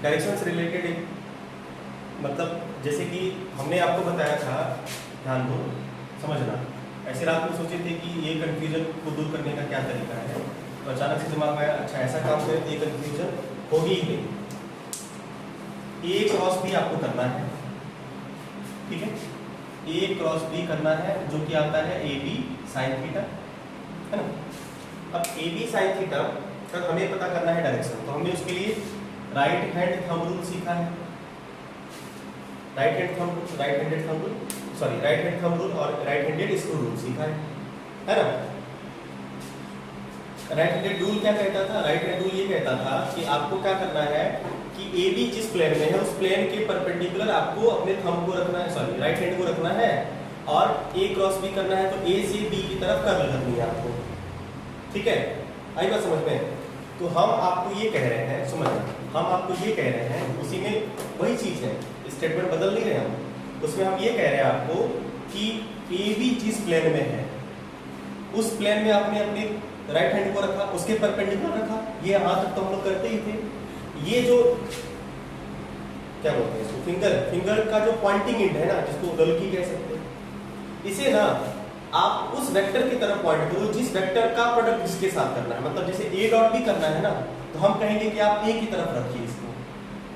Direction से related एक मतलब जैसे कि हमने आपको बताया था, ध्यान दो समझना, ऐसे रात में सोचे थे कि ये कन्फ्यूजन को दूर करने का क्या तरीका है, तो अचानक से दिमाग में आया अच्छा ऐसा काम करें तो ये कन्फ्यूजन होगी ही नहीं। ए क्रॉस बी आपको करना है, ठीक है, ए क्रॉस बी करना है जो कि आता है ए बी साइन थीटा, है ना। अब ए बी साइन थीटा का हमें पता करना है डायरेक्शन, तो हमने उसके लिए राइट हैंड थंब रूल सीखा है, राइट हैंड थंब रूल और राइट हैंडेड स्क्रू रूल सीखा है ना। राइट हैंडेड रूल क्या कहता था? राइट हैंड रूल ये कहता था कि आपको क्या करना है कि ए बी जिस प्लेन में है उस प्लेन के परपेंडिकुलर आपको अपने थंब को रखना है, सॉरी राइट हैंड को रखना है, और ए क्रॉस बी करना है तो ए से बी की तरफ कर्ल करनी है आपको, ठीक है, आई बात समझ में। तो हम आपको ये कह रहे हैं, समझना, हम आपको ये कह रहे हैं, उसी में वही चीज है, स्टेटमेंट बदल नहीं रहे हम, उसमें हम ये कह रहे हैं आपको कि ए बी जिस प्लेन में है उस प्लेन में आपने अपने राइट हैंड को रखा, उसके परपेंडिकुलर रखा, ये यहाँ तक तो हम लोग करते ही थे। ये जो क्या बोलते हैं इसको, फिंगर का जो पॉइंटिंग एंड है ना, जिसको गलकी कह सकते हैं, इसे ना आप उस वेक्टर की तरफ पॉइंट करो जिस वेक्टर का प्रोडक्ट जिसके साथ करना है। मतलब जैसे ए डॉट भी करना है ना, तो हम कहेंगे कि आप ए की तरफ रखिए इसको,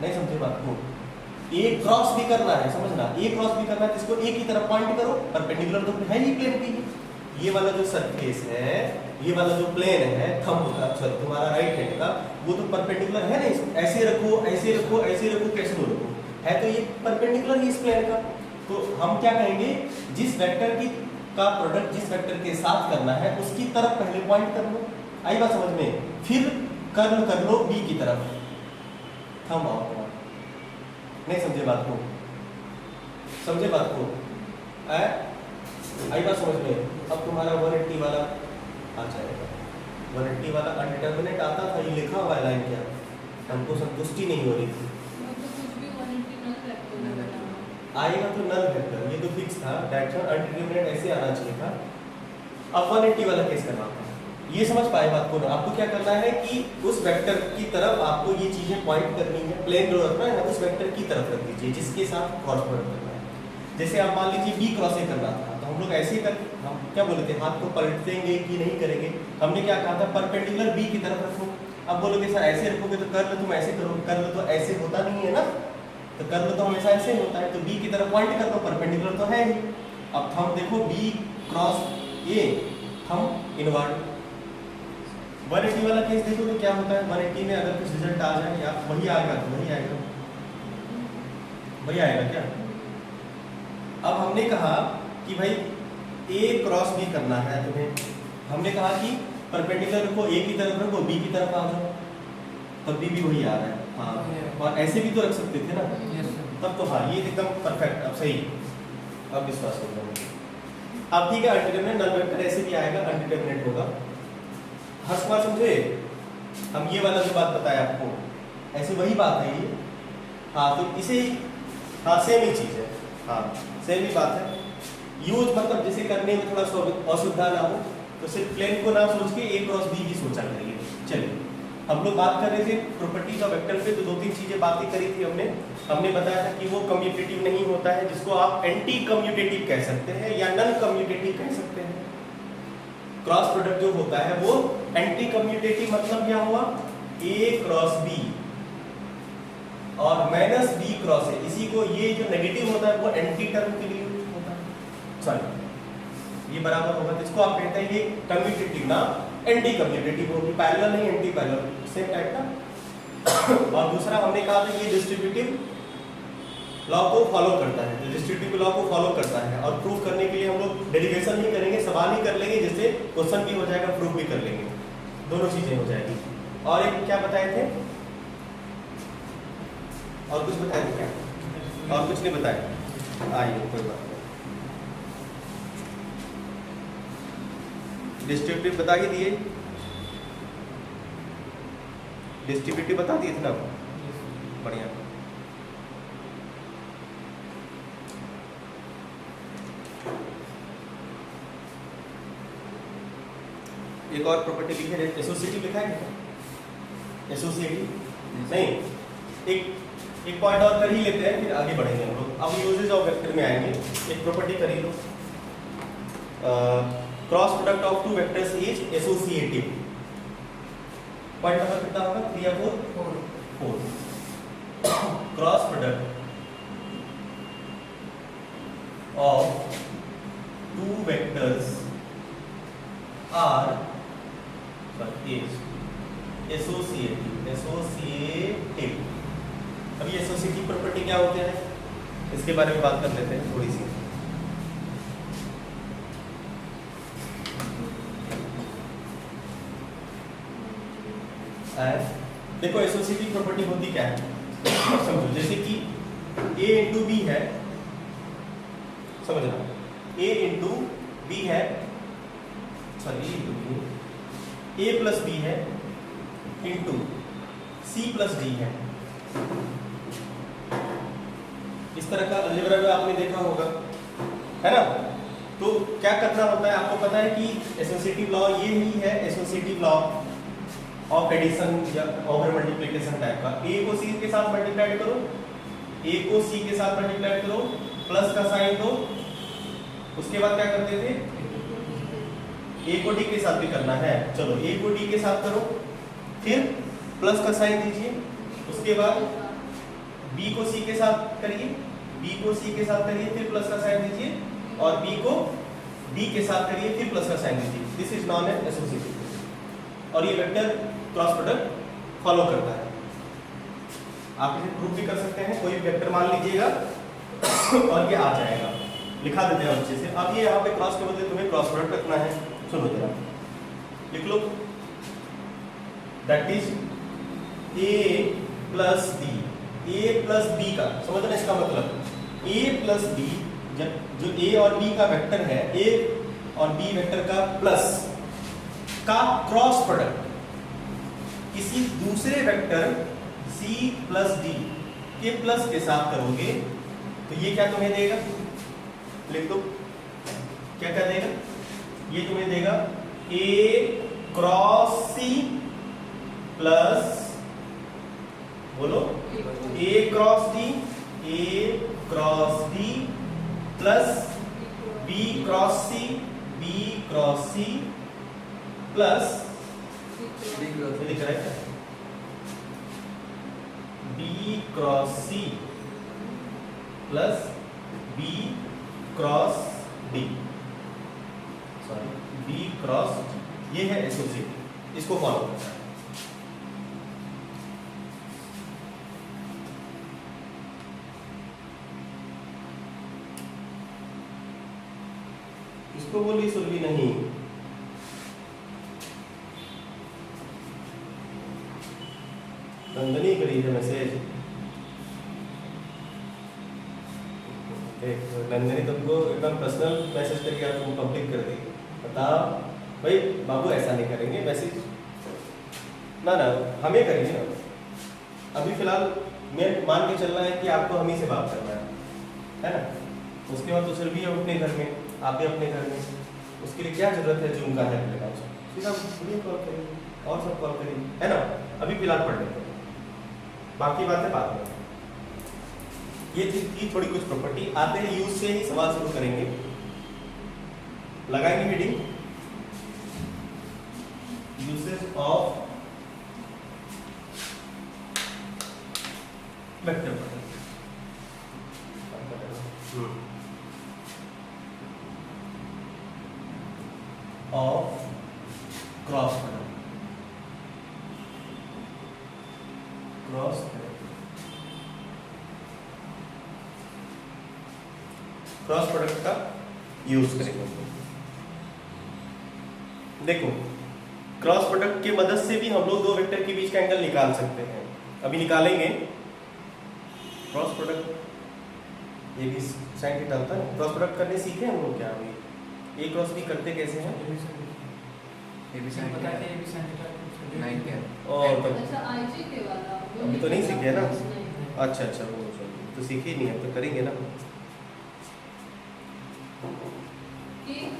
नहीं समझे बात को। ए क्रॉस भी करना है, समझना, ए क्रॉस भी करना है, इसको ए की तरफ पॉइंट करो, परपेंडिकुलर तो है ही प्लेन की। ये वाला जो सरफेस है, ये वाला जो प्लेन है थंब का, सॉरी तुम्हारा राइट हैंड का, वो तो परपेंडिकुलर है नहीं, ऐसे रखो ऐसे रखो ऐसे रखो, कैसे दो रखो, है तो ये परपेंडिकुलर ही इस प्लेन का। तो हम क्या कहेंगे, जिस वेक्टर की का प्रोडक्ट जिस वेक्टर के साथ करना है उसकी तरफ पहले पॉइंट कर लो, आई बात समझ में, फिर कर्ल कर लो बी की तरफ, थंब आउट। नहीं समझे बात को, समझे बात को, आई बात समझ में। अब तुम्हारा 180 वाला आ जाएगा, 180 वाला अनडिटर्मिनेट आता था, ये लिखा हुआ है लाइन, क्या हमको संतुष्टि नहीं हो रही थी, आएगा तो नल वेक्टर, ये तो फिक्स था, डायरेक्शन अनडिटरमिनेट ऐसे आना चाहिए था। अब 180 वाला केस करना था, ये समझ पाए बात को ना। आपको क्या करना है कि उस वेक्टर की तरफ आपको ये चीजें पॉइंट करनी है, प्लेन ड्रॉ रखना है, उस वेक्टर की तरफ रख दीजिए जिसके साथ क्रॉस प्रोडक्ट करना है। जैसे आप मान लीजिए बी क्रॉस ए करना था, तो हम लोग ऐसे कर, हम क्या बोले थे, हाथ को पलटेंगे कि नहीं करेंगे, हमने क्या कहा था, परपेंडिकुलर बी की तरफ रखो। अब बोलोगे सर ऐसे रखोगे तो कर लो, तुम ऐसे करो, कर लो तो ऐसे होता नहीं है ना, तो कर लो तो हमेशा ऐसे ही होता है, तो बी की तरफ पॉइंट कर लो, परपेंडिकुलर तो है ही। अब थंब देखो B cross A, thumb invert. 180 वाला केस देखो तो क्या होता है, 180 में अगर कुछ रिजल्ट आ जाए या वही आएगा तो वही आएगा, वही आएगा क्या। अब हमने कहा कि भाई ए क्रॉस बी करना है तुम्हें, हमने कहा कि परपेंडिकुलर रखो, ए की तरफ रखो, बी की तरफ आ जाओ, तब भी वही आ रहा है। हाँ, और ऐसे भी तो रख सकते थे ना, तब तो हाँ ये एकदम परफेक्ट, अब सही, अब विश्वास हो गया। अब ठीक है, अनडिटरमिनेट नल वेक्टर ऐसे भी आएगा, अनडिटरमिनेट होगा। हर्ष बात समझे, हम ये वाला जो बात बताया आपको, ऐसे वही बात है ये। हाँ तो इसे, हाँ सेम ही चीज है, हाँ सेम ही बात है। यूज मतलब जैसे करने में थोड़ा सा असुविधा ना हो, तो सिर्फ प्लेन को ना सोच के ए क्रॉस बी भी सोचा करिए। चलिए, हम लोग बात कर रहे थे प्रॉपर्टीज ऑफ वेक्टर पे, तो दो तीन चीजें बातें करी थी हमने बताया था कि वो कम्यूटेटिव नहीं होता है, जिसको आप एंटी कम्यूटेटिव कह सकते हैं या नॉन कम्यूटेटिव कह सकते हैं। क्रॉस प्रोडक्ट जो होता है वो एंटी कम्यूटेटिव, मतलब क्या हुआ, ए क्रॉस बी और माइनस बी क्रॉस ए, इसी को ये जो नेगेटिव होता है वो एंटी टर्म के लिए होता है, सॉरी ये बराबर होगा, जिसको आप कहते हैं ये कम्यूटेटिव ना एंटी कम्यूटेटिव होगी, पैरेलल नहीं एंटी पैरेलल, सेम टाइप का। और दूसरा हमने कहा था ये डिस्ट्रीब्यूटिव लॉ को फॉलो करता है, डिस्ट्रीब्यूटिव लॉ को फॉलो करता है, और प्रूफ करने के लिए हम लोग डेरिवेशन ही करेंगे, सवाल ही कर लेंगे, जिससे क्वेश्चन भी हो जाएगा, प्रूफ भी कर लेंगे, दोनों चीजें हो जाएगी। और एक क्या बताए थे, और कुछ बताए थे क्या, और कुछ नहीं बताया, आइए कोई बात नहीं, डिस्ट्रीब्यूटिव बता ही दिए, डिस्ट्रीब्यूटिव बता दिए थे ना, बढ़िया। एक और प्रॉपर्टी लिखे, एसोसिएटिव लिखा है क्या, एसोसिएटिव नहीं, एक पॉइंट और कर ही लेते हैं, फिर आगे बढ़ेंगे हम लोग। अब यूजेज ऑफ वेक्टर में आएंगे। एक प्रॉपर्टी कर ही लो, cross product of two vectors is associative. Point number कितना होगा, 3 या 4? Cross product of two vectors are is associative। अभी एसोसिएटिव प्रॉपर्टी क्या होते हैं इसके बारे में बात कर लेते हैं थोड़ी सी। देखो एसोसिएटिव प्रॉपर्टी होती क्या है समझो, जैसे कि A इंटू बी है, समझना, A इंटू बी है, सॉरी A प्लस बी है इंटू C प्लस डी है। इस तरह का अलजेब्रा में आपने देखा होगा, है ना। तो क्या करना होता है, आपको पता है कि एसोसिएटिव लॉ ये ही है, एसोसिएटिव लॉ ऑफ एडिशन या ओवर मल्टीप्लिकेशन टाइप का। A को C के साथ मल्टीप्लाई करो, A को C के साथ मल्टीप्लाई करो, प्लस का साइन दो, उसके बाद क्या करते थे, A को D के साथ भी करना है, चलो A को D के साथ करो, फिर प्लस का साइन दीजिए, उसके बाद B को C के साथ करिए, B को C के साथ करिए, फिर प्लस का साइन दीजिए, और B को D के साथ करिए, फिर प्लस का साइन दीजिए। This is non an associative, और ये वेक्टर क्रॉस प्रोडक्ट फॉलो करता है। आप इसे प्रूफ भी कर सकते हैं, कोई वेक्टर मान लीजिएगा और ये आ जाएगा, लिखा देते हैं अच्छे से। अब ये यहाँ पे क्रॉस के बदले तुम्हें क्रॉस प्रोडक्ट रखना है, सुनो जरा, लिख लो, that is A plus B. A plus B का समझना, इसका मतलब A प्लस बी, जो A और B का वेक्टर है, A और B वेक्टर का प्लस का क्रॉस प्रोडक्ट किसी दूसरे वेक्टर C प्लस D के प्लस के साथ करोगे तो ये क्या तुम्हें देगा, लिख दो, क्या क्या देगा, ये तुम्हें देगा A क्रॉस C प्लस, बोलो, A cross D, A cross D plus B cross C, B cross C plus दिख रहा है क्या, B cross C plus B cross D, sorry B cross D, ये है एसोसिएटिव, इसको फॉलो करना है। इसको बोली सुलभी नहीं, नंदनी करी है मैसेज, नंदनी तुमको एकदम पर्सनल मैसेज करके तुम पब्लिक कर देगी, बताओ भाई बाबू ऐसा नहीं करेंगे मैसेज, ना ना हमें करेंगे ना। अभी फिलहाल मैं मान के चलना है कि आपको हम ही से बात करना है ना। उसके बाद तो सुलभी है अपने घर में, आप भी अपने घर में, उसके लिए क्या जरूरत है जूम का हेल्प लेना, सीधा वीडियो कॉल करेंगे और सब कॉल करेंगे, है ना। अभी फिलहाल पढ़ लेते हैं, बाकी बातें बाद में। ये थी थोड़ी कुछ प्रॉपर्टी, आते हैं यूज से ही सवाल शुरू करेंगे, लगाएंगे heading usage of vector of cross product, cross product का यूज करेंगे। देखो क्रॉस प्रोडक्ट की मदद से भी हम लोग दो वेक्टर के बीच का एंगल निकाल सकते हैं, अभी निकालेंगे। क्रॉस प्रोडक्ट ये भी साइन थीटा होता है, क्रॉस प्रोडक्ट करने सीखे हम लोग क्या, अभी ए क्रॉस बी करते कैसे हैं, और अभी तो नहीं सीखे ना, अच्छा अच्छा वो तो सीखे ही नहीं है, तो करेंगे ना,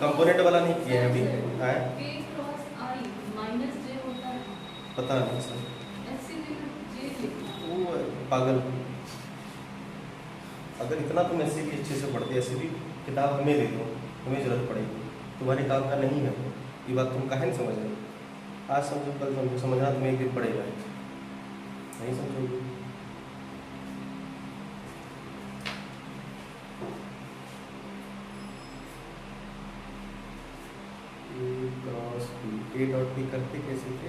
कंपोनेंट वाला नहीं किया है अभी, है पता नहीं सर, वो पागल, अगर इतना तुम ऐसे भी अच्छे से पढ़ते, ऐसे भी किताब हमें दे दो, हमें ज़रूरत पड़ेगी, तुम्हारे काम का नहीं है वो। ये बात तुम काहे नहीं समझ रहे? आज समझो कल समझो, समझना तुम्हें एक दिन पड़ेगा, नहीं समझोगे। ए डॉट बी करते कैसे थे?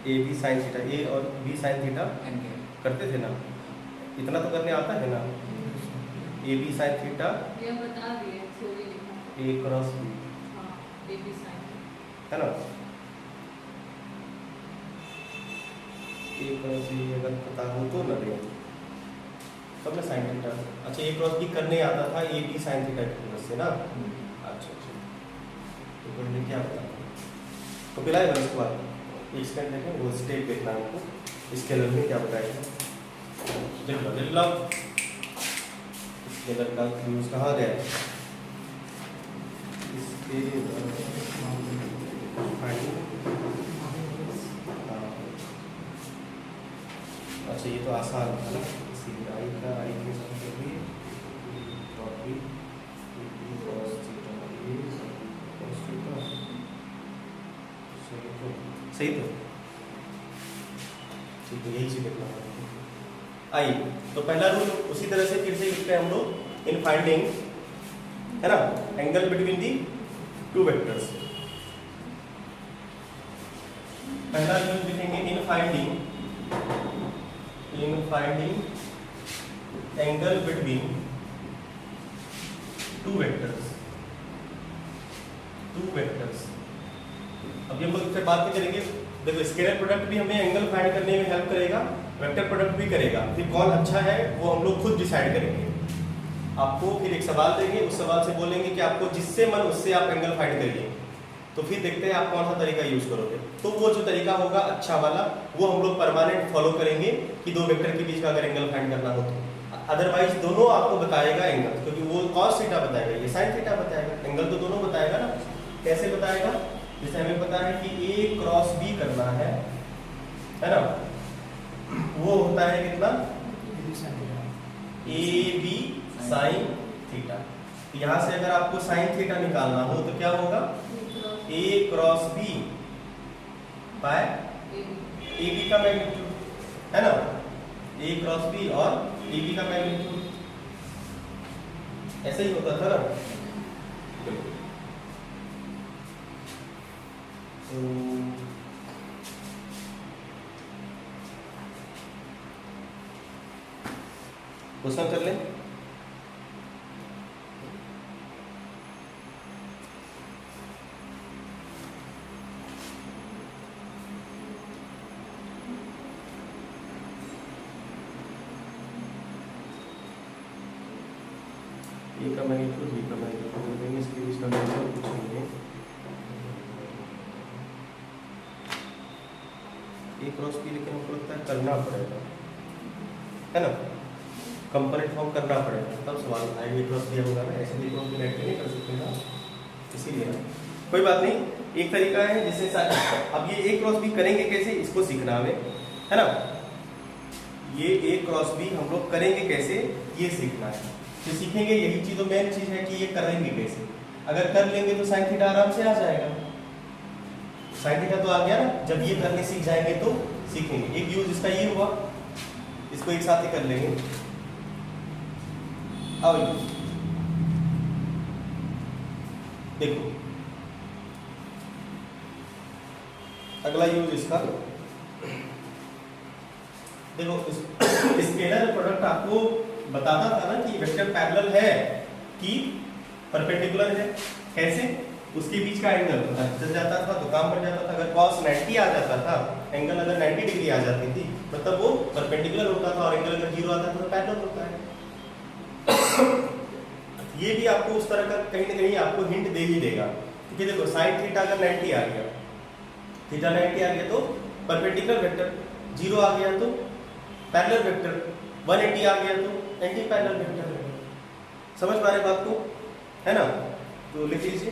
ए बी साइन थीटा, ए और बी साइन थीटा करते थे ना, इतना तो करने आता है ना। ए बी साइन थीटा ये बता दिए, थ्योरी लिखा ए क्रॉस बी, हाँ ए बी साइन है ना। ए क्रॉस बी अगर पता हो तो ना, तब ना साइन थीटा। अच्छा ए क्रॉस बी करने आता था ए बी साइन थीटा की वजह से ना। अच्छा अच्छा, तो पहले क्या बता तो पिलाएगा उसके बाद एक सेकंड देखें, वो स्टेप देखना है आपको। स्केलर में क्या बताएगा, स्केलर का यूज कहाँ गया? इसके अच्छा ये तो आसान है ना, आई का आई के साथ भी कॉपी cos थीटा ये cos थीटा, सही तो ठीक है, यही चीज देखना है। आइए तो पहला रूल उसी तरह से फिर से लिखते हैं हम लोग इन फाइंडिंग, है ना, angle between the two vectors. पहला रूल लिखेंगे in finding angle between two vectors. अब ये हम लोग इससे बात भी करेंगे। देखो स्केलर प्रोडक्ट भी हमें एंगल फाइंड करने में हेल्प करेगा, वेक्टर प्रोडक्ट भी करेगा, फिर कौन अच्छा है वो हम लोग खुद डिसाइड करेंगे। आपको फिर एक सवाल देंगे, उस सवाल से बोलेंगे कि आपको जिससे मन उससे आप एंगल फाइंड करिए, तो फिर देखते हैं आप कौन सा तरीका यूज करोगे। तो वो जो तरीका होगा अच्छा वाला वो हम लोग परमानेंट फॉलो करेंगे कि दो वेक्टर के बीच का अगर एंगल फाइंड करना हो तो। अदरवाइज दोनों आपको बताएगा एंगल, क्योंकि वो cos थीटा बताएगा, ये sin थीटा बताएगा, एंगल तो दोनों बताएगा ना। कैसे बताएगा? जैसे हमें पता है कि A क्रॉस B करना है ना, वो होता है कितना? AB sin theta. यहाँ से अगर आपको sin थीटा निकालना हो तो क्या होगा? A cross B by AB का मैग्नीट्यूड, है ना। A क्रॉस B और AB का मैग्नीट्यूड, ऐसे ही होता था ना। क्वेश्चन कर लें। ए का मैग्नीट्यूड बी का मैग्नीट्यूड, इसके बीच का मैग्नीट्यूड कुछ नहीं है। ए क्रॉस बी लेकिन हमको लगता है करना पड़ेगा, है ना, कंपोनेंट फॉर्म करना पड़ेगा, तब सवाल आएगा। ए क्रॉस बी होगा ना, ऐसे भी क्रॉस बी नहीं कर सकते ना, इसीलिए ना। कोई बात नहीं, एक तरीका है जिससे अब ये ए क्रॉस बी करेंगे कैसे, इसको सीखना हमें, है ना। ये ए क्रॉस बी हम लोग करेंगे कैसे, ये सीखना है। तो सीखेंगे, यही चीज तो मेन चीज है कि ये करेंगे कैसे। अगर कर लेंगे तो साइन थीटा आराम से आ जाएगा, साइन थीटा तो आ गया ना। जब ये करने सीख जाएंगे तो सीखेंगे। एक यूज इसका ये हुआ, इसको एक साथ ही कर लेंगे। अब देखो अगला यूज इसका, देखो स्केलर प्रोडक्ट आपको बताता था ना कि वेक्टर पैरेलल है कि परपेंडिकुलर है। कैसे? उसके बीच का एंगल पता चल जाता था तो काम बन जाता था। अगर cos 90 आ जाता था, एंगल अगर 90 डिग्री आ जाती थी, मतलब वो परपेंडिकुलर होता था, और एंगल अगर 0 आता था तो पैरेलल होता है। ये भी आपको उस तरह का कहीं ना कहीं आपको हिंट दे ही देगा, क्योंकि देखो साइन थीटा अगर 90 आ गया, थीटा 90 आ गया तो परपेंडिकुलर वेक्टर, 0 आ गया तो पैरेलल वेक्टर, 180 आ गया तो एंटी पैरेलल वेक्टर है। समझ पा रहे बात को, है ना। तो लिख लीजिए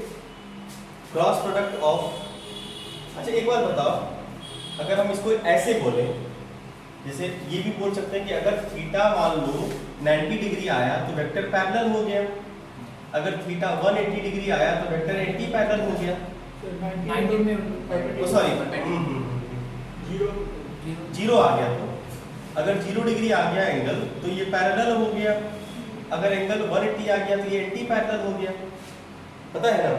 क्रॉस प्रोडक्ट ऑफ, अच्छा एक बार बताओ, अगर हम इसको ऐसे बोले, जैसे ये भी बोल सकते हैं कि अगर थीटा मान लो 90 डिग्री आया तो वेक्टर पैरेलल हो गया, अगर थीटा 180 डिग्री आया तो वेक्टर एंटी पैरेलल हो गया। 90 में सॉरी जीरो आ गया, तो अगर 0 डिग्री आ गया एंगल तो ये पैरेलल हो गया, अगर एंगल 180 आ गया तो ये एंटी पैरेलल हो गया। पता है ना?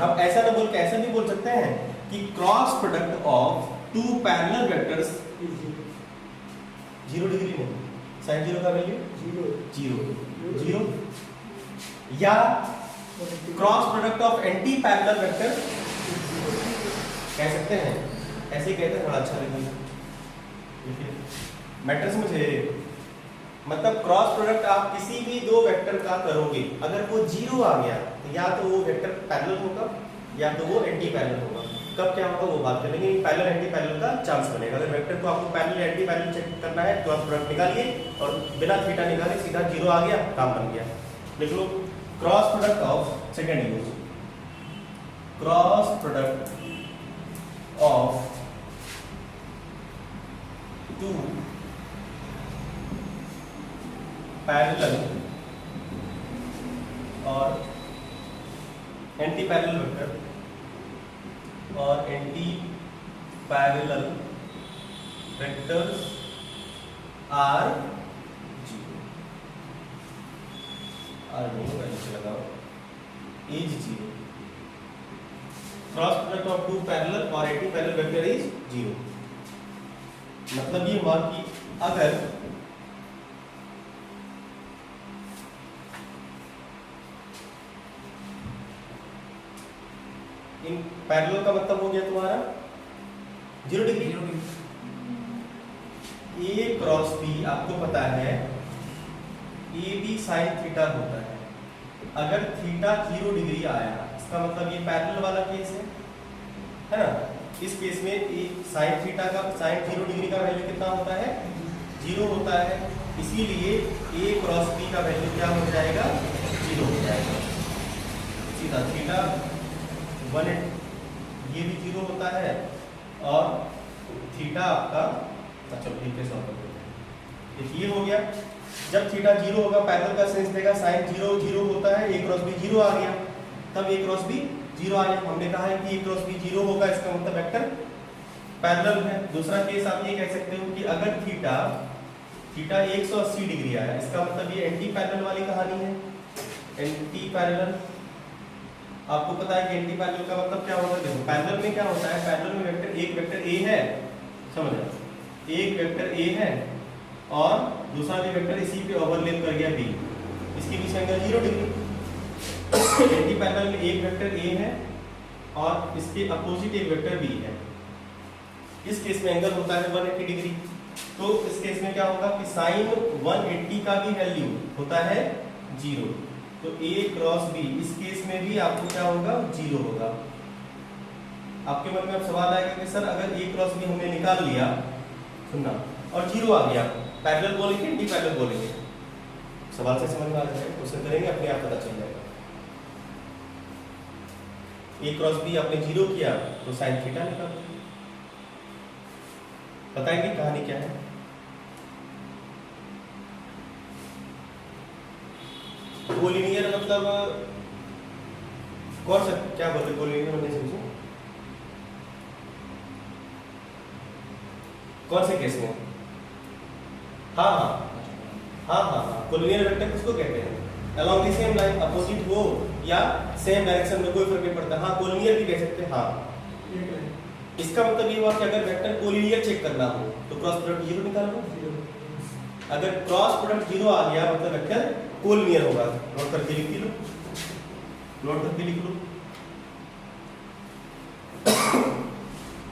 अब ऐसा ना बोल के ऐसा भी बोल सकते हैं कि cross product of two parallel vectors 0 degree नहीं, sin 0 का वैल्यू 0 या cross product of anti parallel vector कह सकते हैं, ऐसे ही कहते हैं, थोड़ा अच्छा लगेगा। मैटर समझे? मतलब क्रॉस प्रोडक्ट आप किसी भी दो वेक्टर का करोगे, अगर वो 0 आ गया तो या तो वो वेक्टर पैरेलल होगा या तो वो एंटी पैरेलल होगा। कब क्या होगा वो बात करेंगे। पैरेलल एंटी पैरेलल का चांस बनेगा। अगर वेक्टर को आपको पैरेलल एंटी पैरेलल चेक करना है तो आप प्रोडक्ट निकालिए और बिना थीटा निकाले सीधा 0 आ गया, काम बन गया। देख लो, cross product of, second use, cross product of two parallel और एंटी पैरेलल वेक्टर और एंटी पैरेलल वेक्टर्स आर नहीं वैल्यू से लगाओ, is 0। Cross product of two parallel और एंटी पैरेलल वेक्टर इज 0। मतलब ये हुआ कि अगर इन पैरेलल का मतलब हो गया तुम्हारा 0 डिग्री। ए क्रॉस बी आपको पता है ए बी साइन थीटा होता है। अगर थीटा 0 डिग्री आया इसका मतलब ये पैरेलल वाला केस है ना। इस केस में ए साइन थीटा का साइन 0 डिग्री का वैल्यू कितना होता है? 0 होता है। इसीलिए ए क्रॉस बी का वैल्यू क्या हो जाएगा? 0 हो जाएगा। सीधा थीटा 1 ये भी 0 होता है और थीटा आपका, अच्छा ठीक है, सॉल्व कर देते हैं। ये हो गया। जब थीटा 0 होगा पैरेलल का सेंस देगा, साइन 0 0 होता है, ए क्रॉस बी 0 आ गया, तब ए क्रॉस बी 0 आ गया। हमने कहा है कि ए क्रॉस बी 0 होगा, इसका मतलब वेक्टर पैरेलल है। दूसरा केस आप ये कह सकते हो कि अगर थीटा 180 डिग्री आया, इसका मतलब ये एंटी पैरेलल वाली कहानी है। एंटी पैरेलल आपको पता है कि एंटी पैरेलल का मतलब क्या होता है? देखो पैरेलल में क्या होता है, पैरेलल में वेक्टर एक वेक्टर ए है, समझ रहे हो, एक वेक्टर ए है और दूसरा भी वेक्टर इसी पे ओवरलैप कर गया बी, इसके बीच एंगल 0 डिग्री। एंटी पैरेलल में एक वेक्टर ए है और इसके अपोजिट एक वेक्टर बी है। इस केस में एंगल होता है 180 डिग्री। तो इस केस में क्या होगा कि साइन 180 का भी वैल्यू होता है 0। तो a क्रॉस b इस केस में भी आपको क्या होगा? 0 होगा। आपके मन में अब सवाल आएगा कि सर अगर a क्रॉस b हमने निकाल लिया, सुनना, और 0 आ गया, पैरेलल बोलेंगे एंटी पैरेलल बोलेंगे? सवाल से समझ में आ जाएगा, क्वेश्चन करेंगे अपने आप पता चल जाएगा। a क्रॉस b आपने 0 किया तो साइन थीटा निकालो। बताएंगे कहानी क्या है? कोलिनियर मतलब कौन सा, क्या बोलते हैं कोलिनियर होने से? मुझे कौन से केस में? हाँ हाँ हाँ हाँ हाँ, कोलिनियर वेक्टर किसको कहते हैं? Along the same line, opposite हो या सेम डायरेक्शन में, कोई फर्क नहीं पड़ता। हाँ, कोलिनियर भी कह सकते हैं। हाँ, इसका मतलब ये हुआ कि अगर वेक्टर कोलिनियर चेक करना हो तो क्रॉस प्रोडक्ट 0 निकालो। अगर क्रॉस प्रोडक्ट 0 आ गया मतलब वेक्टर कोलिनियर होगा। नोट करके लिख लो, नोट करके लिख लो।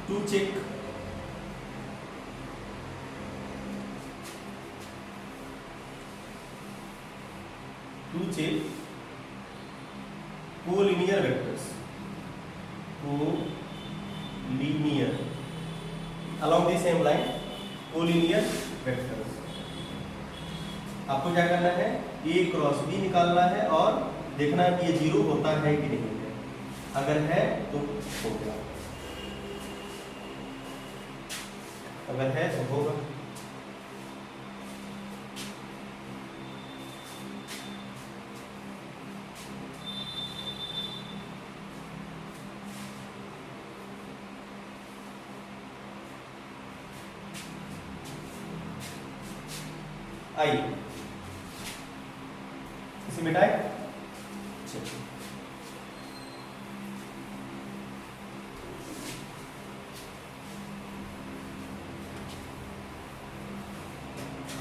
To check collinear vectors, collinear along the same line, collinear vectors. आपको क्या करना है? a क्रॉस b निकालना है और देखना है कि ये 0 होता है कि नहीं है। अगर है तो हो गया। अगर है तो होगा। आइए इसे मिटाए। चलिए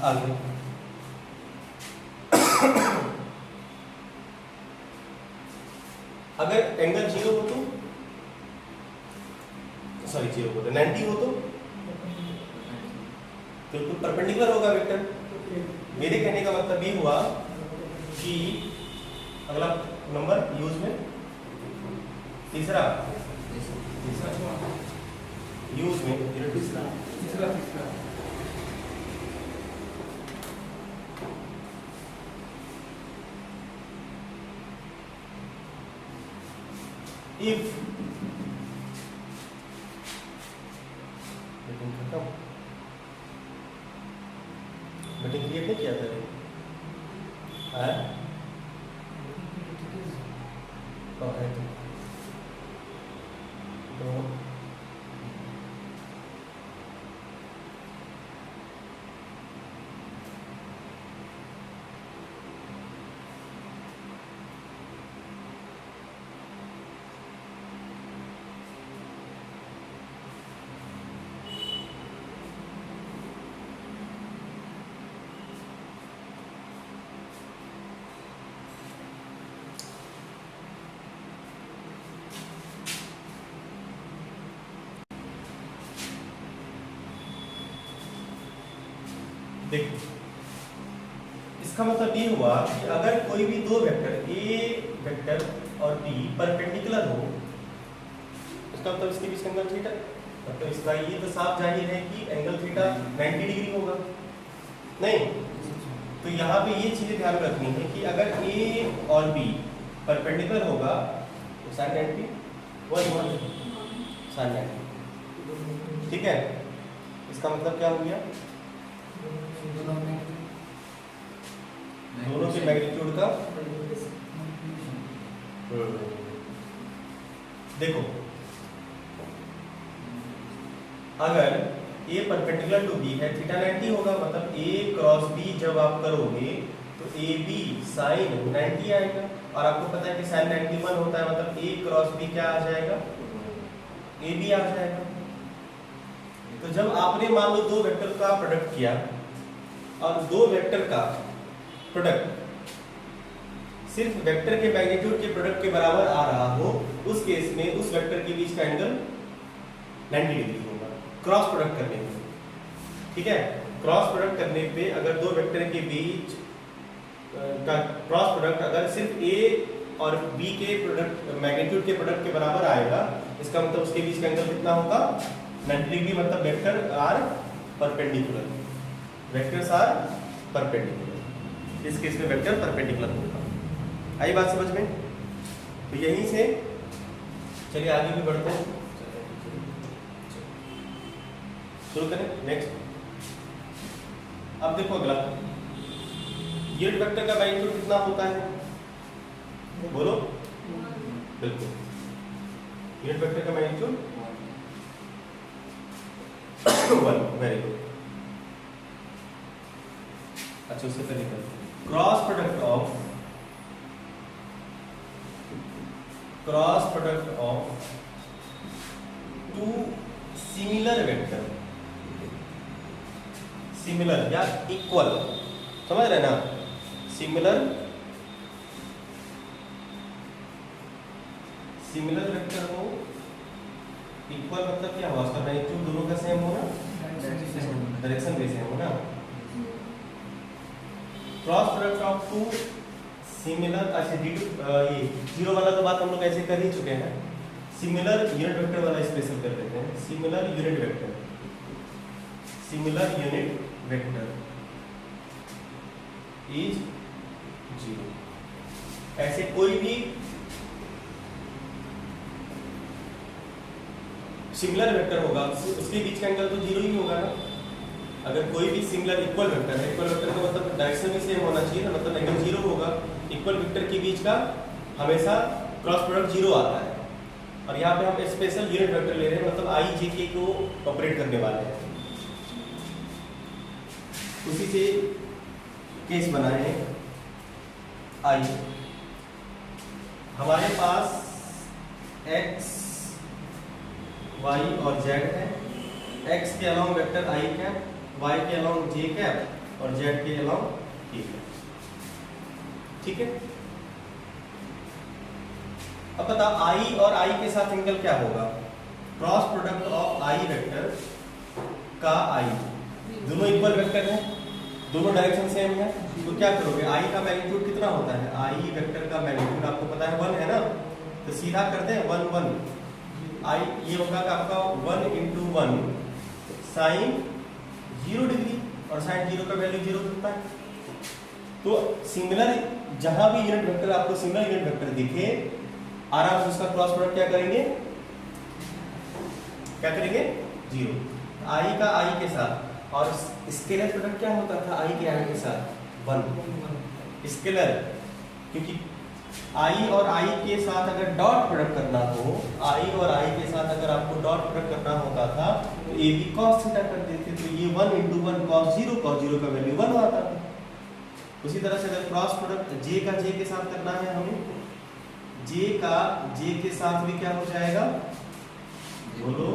आगे अगर एंगल 0 हो तो, सॉरी 0 हो तो 90 हो तो बिल्कुल परपेंडिकुलर होगा वेक्टर। मेरे कहने का मतलब ये हुआ कि अगला नंबर यूज में तीसरा यूज में तीसरा if मीटिंग खत्म, मीटिंग क्रिएट नहीं किया था है तो देखो इसका मतलब ये हुआ कि अगर कोई भी दो वेक्टर ए वेक्टर और बी परपेंडिकुलर हो, इसका मतलब इसके बीच का एंगल थीटा, मतलब इसका ये तो साफ जाहिर है कि एंगल थीटा 90 डिग्री होगा। नहीं तो यहाँ पे ये चीजें ध्यान रखनी है कि अगर ए और बी परपेंडिकुलर होगा तो sin 90 1 sin 90, ठीक है। इसका मतलब क्या हो गया, दोनों के मैग्नीट्यूड का देखो अगर A परपेंडिकुलर टू B है थीटा 90 होगा, मतलब A क्रॉस B जब आप करोगे तो AB साइन 90 आएगा, और आपको पता है कि साइन 91 होता है, मतलब A क्रॉस B क्या आ जाएगा, AB आ जाएगा। तो जब आपने मान लो दो वेक्टर का प्रोडक्ट किया और दो वेक्टर का प्रोडक्ट सिर्फ वेक्टर के मैग्नीट्यूड के प्रोडक्ट के बराबर आ रहा हो, उस केस में उस वेक्टर के बीच का एंगल 90 डिग्री होगा क्रॉस प्रोडक्ट करने पे, ठीक है। क्रॉस प्रोडक्ट करने पे अगर दो वेक्टर के बीच का क्रॉस प्रोडक्ट अगर सिर्फ A और B के प्रोडक्ट मैग्नीट्यूड के प्रोडक्ट के बराबर आएगा, इसका मतलब उसके बीच का एंगल कितना होगा 90 डिग्री, मतलब vector are perpendicular, vectors are perpendicular, इस केस में वेक्टर परपेंडिकुलर होगा। आई बात समझ में? तो यहीं से चलिए आगे भी बढ़ते हैं, शुरू करें नेक्स्ट। अब देखो अगला यूनिट वेक्टर का मैग्नीट्यूड कितना होता है, बोलो बिल्कुल, यूनिट वेक्टर का मैग्नीट्यूड 1, वेरी गुड। अच्छा उससे पहले cross product of two similar vector, similar या इक्वल, समझ रहे ना, सिमिलर वेक्टर हो, इक्वल मतलब क्या हुआ, उसका मैग्नीट्यूड दोनों का सेम हो ना, डायरेक्शन भी सेम हो ना। Cross product of two similar, अच्छा ये जीरो वाला तो बात हम लोग ऐसे कर ही चुके हैं, सिमिलर यूनिट वेक्टर वाला स्पेशल कर देते हैं, similar unit vector, similar unit vector is zero. ऐसे कोई भी सिमिलर वेक्टर होगा उसके बीच का एंगल तो जीरो ही होगा ना। अगर कोई भी सिमिलर इक्वल वेक्टर है, इक्वल वेक्टर का मतलब डायरेक्शन भी सेम होना चाहिए ना, मतलब एंगल जीरो होगा। इक्वल वेक्टर के बीच का हमेशा क्रॉस प्रोडक्ट जीरो आता है। और यहाँ पे हम स्पेशल यूनिट वेक्टर ले रहे हैं, मतलब आई जे के को ऑपरेट करने वाले हैं। उसी से केस बनाए हैं। आई हमारे पास x y और z है। x के along vector i cap, y के अलोंग j कैप और z के अलोंग k कैप। ठीक है। अब बताओ i और i के साथ एंगल क्या होगा? Cross product of i vector का i, दोनों इक्वल वेक्टर हैं, दोनों डायरेक्शन सेम है, तो क्या करोगे? i का मैग्नीट्यूड कितना होता है? i वेक्टर का मैग्नीट्यूड आपको पता है 1 है ना, तो सीधा करते हैं 1 1 i, ये होगा आपका 1 × 1 साइन 0 डिग्री, और साइन 0 का वैल्यू 0 होता है। तो सिमिलर जहां भी यूनिट वेक्टर आपको सिमिलर यूनिट वेक्टर दिखे, आराम से उसका क्रॉस प्रोडक्ट क्या करेंगे? क्या करेंगे? 0। i का i के साथ, और स्केलर प्रोडक्ट क्या होता था i के i के साथ? 1 स्केलर, क्योंकि i और i के साथ अगर डॉट प्रोडक्ट करना हो, i और i के साथ अगर आपको डॉट प्रोडक्ट करना होता था तो a भी cos थीटा कर देते, तो ये 1 × 1 cos 0 का वैल्यू 1 आता था। उसी तरह से अगर क्रॉस प्रोडक्ट j का j के साथ करना है हमें, j का j के साथ भी क्या हो जाएगा? बोलो,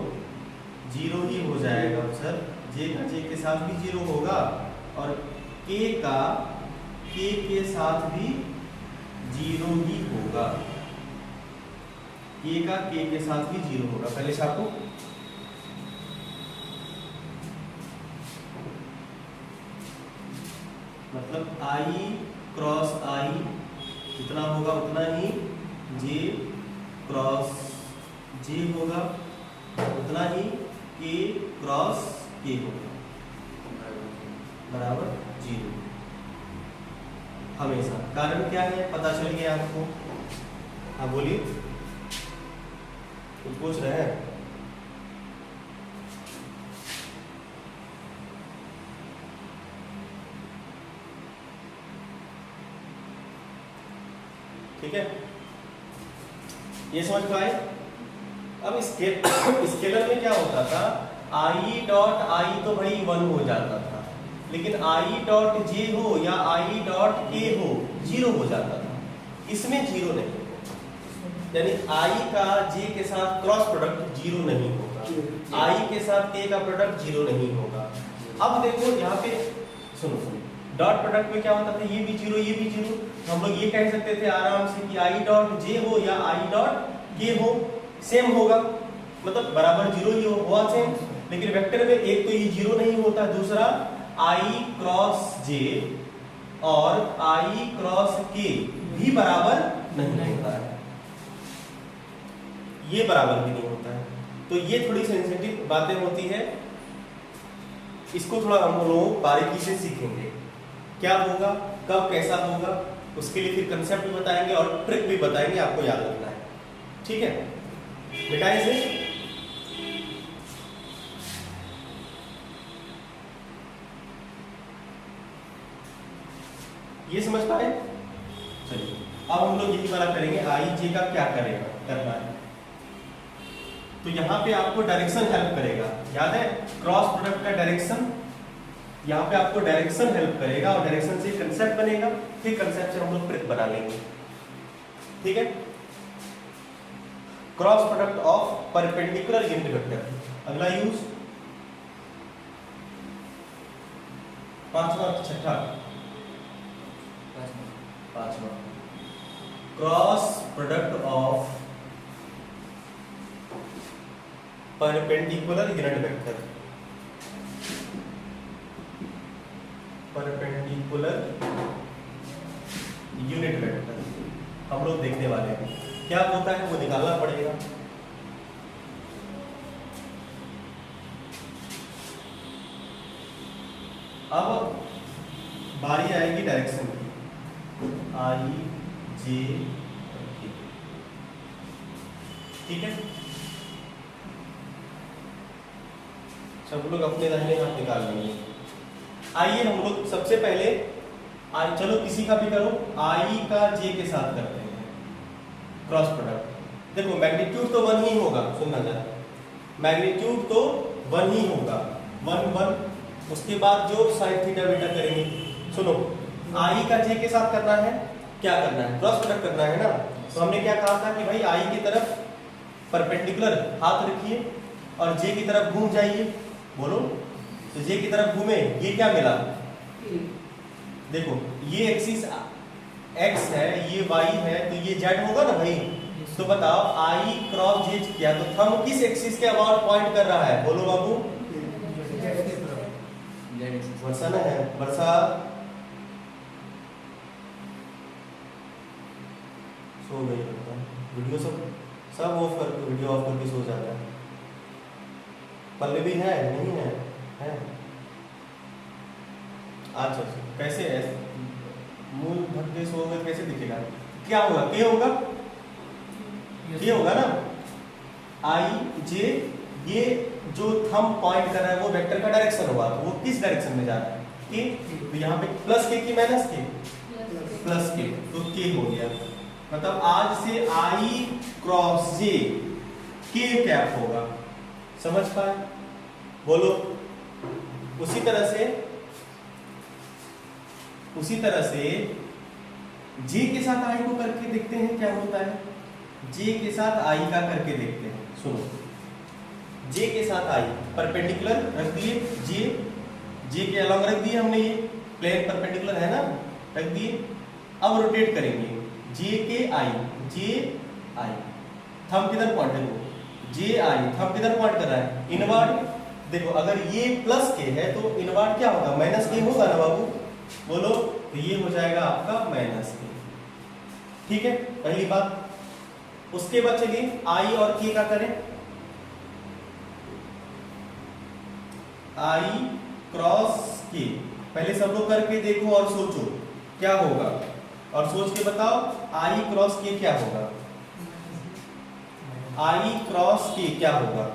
0 ही हो जाएगा सर। j का j के साथ भी 0 होगा, और k का k के साथ भी 0 ही होगा। k का k के साथ भी 0 होगा। पहले छापो। मतलब i क्रॉस i जितना होगा उतना ही j क्रॉस j होगा, उतना ही k क्रॉस k होगा, बराबर 0 हमेशा। कारण क्या है पता चल गया आपको? हाँ बोलिए, कुछ पूछ रहे हैं? ठीक है, ये समझ पाए? अब स्केलर में क्या होता था? i डॉट i तो भाई 1 हो जाता था, लेकिन i डॉट j हो या i डॉट k हो 0 हो जाता था। इसमें 0 नहीं, यानी i का j के साथ क्रॉस प्रोडक्ट 0 नहीं होगा, i के साथ k का प्रोडक्ट 0 नहीं होगा। अब देखो यहाँ पे सुनो, डॉट प्रोडक्ट में क्या होता था? ये भी 0 ये भी 0, तो हम लोग ये कह सकते थे आराम से कि i डॉट j हो या i डॉट k हो सेम होगा, मतलब बराबर 0 ही हुआ सेम। लेकिन वेक्टर में एक तो ये 0 नहीं होता, दूसरा i क्रॉस j और i क्रॉस k भी बराबर नहीं होता है, ये बराबर भी नहीं होता है। तो ये थोड़ी सेंसिटिव बातें होती है, इसको थोड़ा हम लोग बारीकी से सीखेंगे क्या होगा, कब कैसा होगा, उसके लिए फिर कंसेप्ट भी बताएंगे और ट्रिक भी बताएंगे, आपको याद रखना है। ठीक है, मिटाए से ये समझ पाए? चलिए अब हम लोग यही वाला करेंगे, आई जे का क्या करेगा करना है। तो यहाँ पे आपको डायरेक्शन हेल्प करेगा, याद है क्रॉस प्रोडक्ट का डायरेक्शन, यहाँ पे आपको डायरेक्शन हेल्प करेगा और डायरेक्शन से कंसेप्ट बनेगा, फिर कंसेप्ट से हम लोग ट्रिक बना लेंगे। ठीक है, cross product of perpendicular unit vector. अगला यूज 5वां 6ठा 5वां cross product of perpendicular unit vector. Perpendicular unit vector हम लोग देखने वाले हैं, क्या होता है वो निकालना पड़ेगा। अब बारी आएगी डायरेक्शन की, आई जे के। ठीक है, सब लोग अपने दाहिने हाथ निकाल लेंगे। आइए हम लोग सबसे पहले चलो किसी का भी करो, आई का जे के साथ करते हैं क्रॉस प्रोडक्ट। देखो मैग्नीट्यूड तो 1 ही होगा, सुनना जरा, मैग्नीट्यूड तो 1 ही होगा, 1 1। उसके बाद जो साइन थीटा बीटा करेंगे, सुनो आई का जे के साथ करना है, क्या करना है, क्रॉस प्रोडक्ट करना है ना। तो हमने क्या कहा था कि भाई आई की तरफ परपेंडिकुलर हाथ रखिए और जे की तरफ घूम जाइए, बोलो। तो जे की तरफ घूमे, ये क्या मिला, देखो ये एक्सिस x है, ये y है, तो ये z होगा ना भाई। तो बताओ i क्रॉस j किया तो थंब किस एक्सिस के अबाउट पॉइंट कर रहा है, बोलो बाबू। वर्षा ना है, वर्षा सो गई लगता है, वीडियो सब ऑफ करके, वीडियो ऑफ करके सो जाता है। पल्लवी है नहीं है, है अच्छा कैसे है, मूल धक्के सो गए कैसे दिखेगा, क्या होगा, के होगा, ये होगा ना। आई जे, ये जो थंब पॉइंट कर रहा है वो वेक्टर का डायरेक्शन होगा, तो वो किस डायरेक्शन में जा रहा है, के। तो यहाँ पे प्लस के की माइनस के, प्लस के, तो के हो गया। मतलब आज से आई क्रॉस जे के कैप होगा, समझ पाए, बोलो। उसी तरह से जे के साथ आई को करके देखते हैं क्या होता है, जे के साथ आई का करके देखते हैं। सुनो, जे के साथ आई परपेंडिकुलर रख दिए, जे के अलॉन्ग रख दिए हमने, ये प्लेन परपेंडिकुलर है ना, रख दिए। अब रोटेट करेंगे, जे के आई, जे आई, थंब किधर पॉइंट है, जे आई थंब किधर पॉइंट कर रहा है, इनवर्ड। देखो अगर ये प्लस के है तो इनवर्ड क्या होगा, माइनस के होगा ना बाबू, बोलो। तो ये हो जाएगा आपका माइनस के, ठीक है, पहली बात। उसके बाद चलिए आई और के का करें, आई क्रॉस के, पहले सब लोग करके देखो और सोचो क्या होगा, और सोच के बताओ आई क्रॉस के क्या होगा, आई क्रॉस के क्या होगा,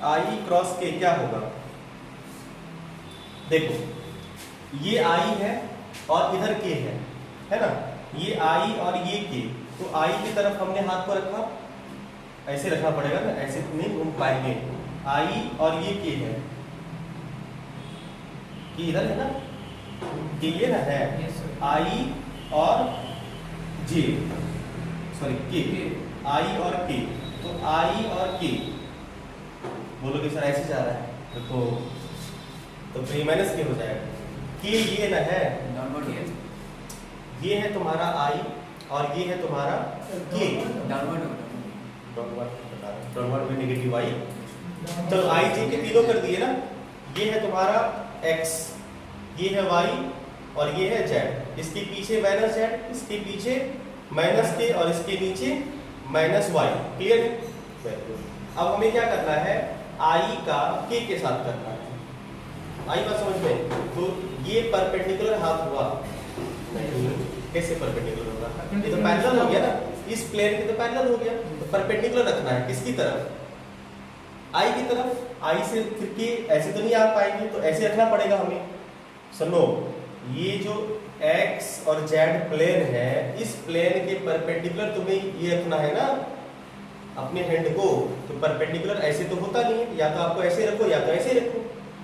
आई क्रॉस के क्या होगा। देखो ये आई है और इधर के है ना, ये आई और ये के, तो आई की तरफ हमने हाथ को रखा, ऐसे रखना पड़ेगा ना, ऐसे नहीं घूम पाएंगे। आई और ये के है, कि इधर है ना, कि ये ना है, आई और जे, सॉरी के, आई और के, तो आई और के, बोलो कि सर ऐसे जा रहा है, तो ये माइनस के हो जाएगा, के ये ना है, ये है तुम्हारा आई और ये है तुम्हारा के, डाउनवर्ड में नेगेटिव आई। चलो आई जे के तीनों कर दिए ना, ये है तुम्हारा x, ये है y और ये है z, इसके पीछे माइनस z, इसके पीछे माइनस के और इसके नीचे माइनस y, क्लियर है। अब हमें क्या करना है, i का k के साथ करना है, आई बात समझ में। तो ये परपेंडिकुलर हाथ हुआ, कैसे परपेंडिकुलर होगा, ये तो पैरेलल हो गया ना, इस प्लेन के तो पैरेलल हो गया, तो परपेंडिकुलर रखना है किसकी तरफ, आई की तरफ। आई से फिर के ऐसे तो नहीं आ पाएंगे, तो ऐसे रखना पड़ेगा हमें। सुनो, ये जो x और z प्लेन है, इस प्लेन के परपेंडिकुलर तुम्हें ये रखना है ना अपने हैंड को, तो परपेंडिकुलर ऐसे तो होता नहीं है, या तो आपको ऐसे रखो या तो ऐसे रखो।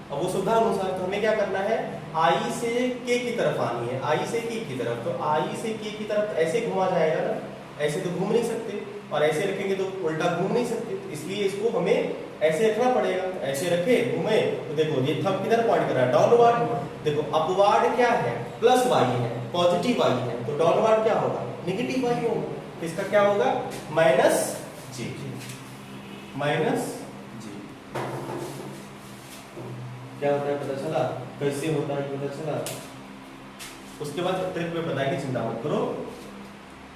अब वो सुविधा अनुसार तो हमें क्या करना है, आई से के की तरफ आनी है, आई से के की तरफ, तो आई से के की तरफ ऐसे घुमा जाएगा ना, ऐसे तो घूम नहीं सकते, और ऐसे रखेंगे तो उल्टा घूम नहीं सकते, इसलिए इसको हमें ऐसे रखना पड़ेगा। ऐसे रखे घूमे, तो देखो ये थंब किधर पॉइंट कर रहा है, डाउनवर्ड। देखो अपवर्ड क्या है, प्लस वाई है, पॉजिटिव वाई है, तो डाउनवर्ड क्या होगा, नेगेटिव वाई होगा, इसका क्या होगा, माइनस जी, माइनस जी। क्या होता है पता चला, कैसे होता है पता चला। उसके बाद ट्रिक में बताएंगे, चिंता मत करो।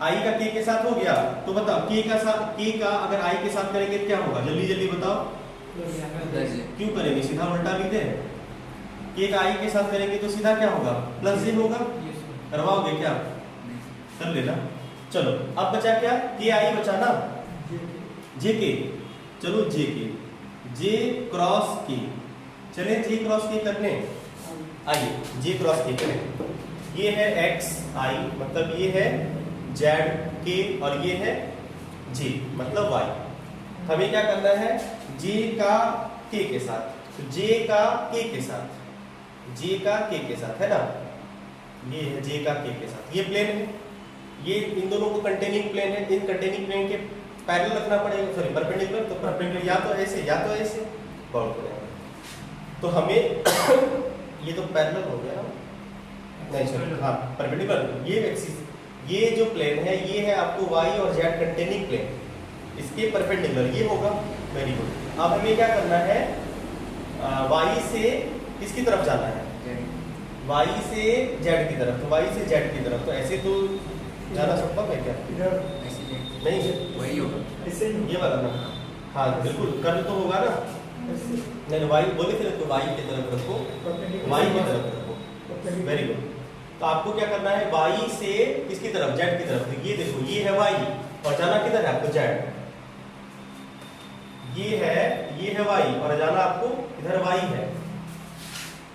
आई का के के साथ हो गया, तो बताओ के का अगर आई के साथ करेंगे क्या होगा, जल्दी जल्दी बताओ। क्यों करेंगे, सीधा उल्टा लिख दे, के का आई के साथ करेंगे तो सीधा क्या होगा, प्लस जे होगा। करवाओगे क्या, कर लेना। चलो अब बचा क्या, के आई बचा ना, जे के, चलो जे के, जे क्रॉस के, चले जे क्रॉस के करने, आइए जे क्रॉस के करें। ये है एक्स आई, मतलब ये है जेड के, और ये है जे मतलब वाई। हमें क्या करना है, जे का के के साथ, तो जे का के साथ, जे का के साथ है ना, ये है जे का के साथ, ये प्लेन है, ये इन दोनों को कंटेनिंग प्लेन है, इन कंटेनिंग प्लेन के पैरेलल रखना पड़ेगा, सॉरी परपेंडिकुलर, तो परपेंडिकुलर या तो ऐसे या तो ऐसे गौर करें। तो हमें ये तो पैरेलल हो गया ना, नहीं सॉरी हाँ परपेंडिकुलर, ये एक्सिस, ये जो प्लेन है ये है आपको वाई और जेड कंटेनिंग प्लेन, इसके परपेंडिकुलर ये होगा। Very good. अब हमें क्या करना है, वाई से किसकी तरफ जाना है, वाई से जेड की तरफ, तो वाई से जेड की तरफ, तो ऐसे तो जाना संभव है क्या, नहीं वही होगा, ये वाला ना, हाँ बिल्कुल कर्ल तो होगा ना, नहीं वाई बोले थे तो वाई की तरफ रखो, वाई की तरफ रखो। Very good. तो आपको क्या करना है, वाई से किसकी तरफ, जेड की तरफ, तो ये देखो ये है वाई और जाना किधर है आपको, जेड, ये है वाई और जाना आपको इधर वाई है,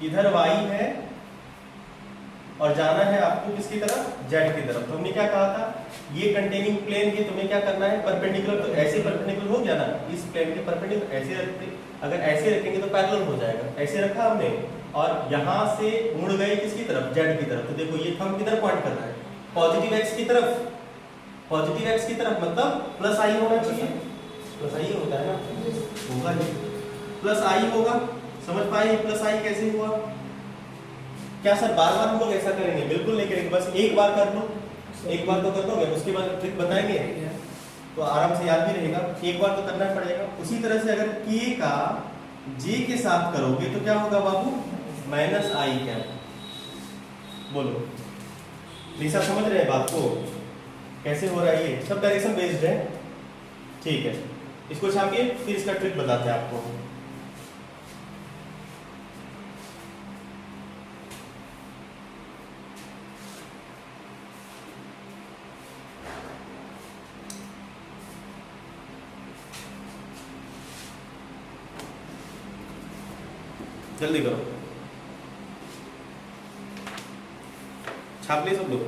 इधर वाई है और जाना है आपको किसकी तरफ, जेड की तरफ। तो हमने क्या कहा था, ये कंटेनिंग प्लेन है, तुम्हें क्या करना है परपेंडिकुलर, तो ऐसे परपेंडिकुलर हो गया ना, इस प्लेन के परपेंडिकुलर ऐसे रखते, अगर ऐसे रखेंगे तो पैरेलल हो जाएगा, ऐसे रखा हमने और यहाँ से मुड़ गए किसकी तरफ, जेड की तरफ। तो देखो ये थंब किधर पॉइंट कर रहा है, पॉजिटिव एक्स की तरफ, पॉजिटिव एक्स की तरफ, मतलब प्लस आई होना चाहिए, प्लस आई होता है ना, होगा ही प्लस आई होगा, समझ पाए प्लस आई कैसे हुआ। क्या सर बार बार हम लोग ऐसा करेंगे, बिल्कुल नहीं करेंगे, बस एक बार कर लो, एक बार तो कर लोगे, उसके बाद ट्रिक बताएंगे तो आराम से याद भी रहेगा, एक बार तो करना पड़ेगा। उसी तरह से अगर के का जे के साथ करोगे तो क्या होगा बाबू, माइनस आई क्या, बोलो निशा समझ रहे हैं बात को, कैसे हो रहा है, ये सब डायरेक्शन बेस्ड है, ठीक है। इसको छापिए, फिर इसका ट्रिक बताते हैं आपको। जल्दी करो, छाप ले सब लोग।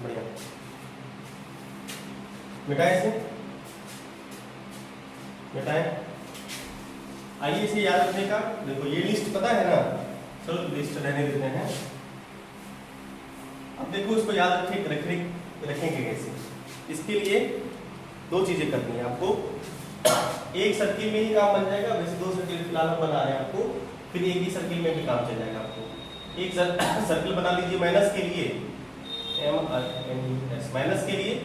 बढ़िया, मिटाए इसे, मिटाए। आइए इसे याद रखने का, देखो ये लिस्ट पता है ना, चलो लिस्ट रहने देते हैं। अब देखो इसको याद रखेंगे कैसे, इसके लिए दो चीजें करनी है आपको, एक सर्किल में ही काम बन जाएगा, वैसे दो सर्किल फिलहाल हम बना रहे हैं आपको, फिर एक ही सर्किल में भी काम चल जाएगा आपको। एक सर्किल बना लीजिए माइनस के लिए, माइनस के लिए,